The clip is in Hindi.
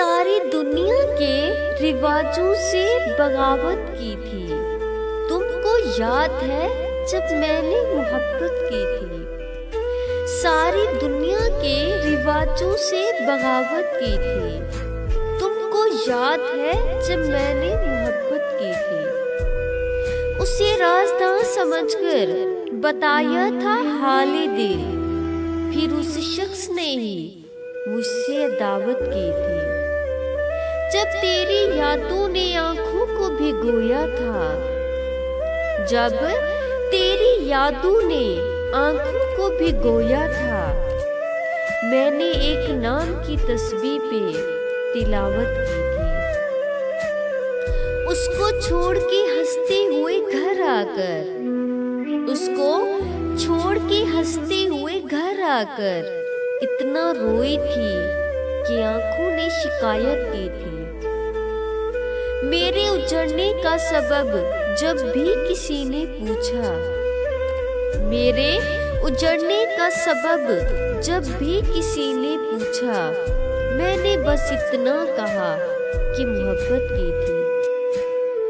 सारी दुनिया के रिवाजों से बगावत की थी। तुमको याद है जब मैंने मोहब्बत की थी। सारी दुनिया के रिवाजों से बगावत की थी। तुमको याद है जब मैंने मोहब्बत की थी। उसे राज़दां समझकर बताया था हाले दिल, फिर उस शख्स ने ही मुझसे दावत की थी। जब तेरी यादों ने आंखों को भिगोया था, जब तेरी यादों ने आंखों को भिगोया था, मैंने एक नाम की तस्बीह पे तिलावत की थी। उसको छोड़ के हंसते हुए घर आकर, उसको छोड़ के हंसते हुए घर आकर इतना रोई थी कि आंखों ने शिकायत की थी। मेरे उजड़ने का सबब जब भी किसी ने पूछा, मेरे उजड़ने का सबब जब भी किसी ने पूछा, मैंने बस इतना कहा कि मोहब्बत की थी।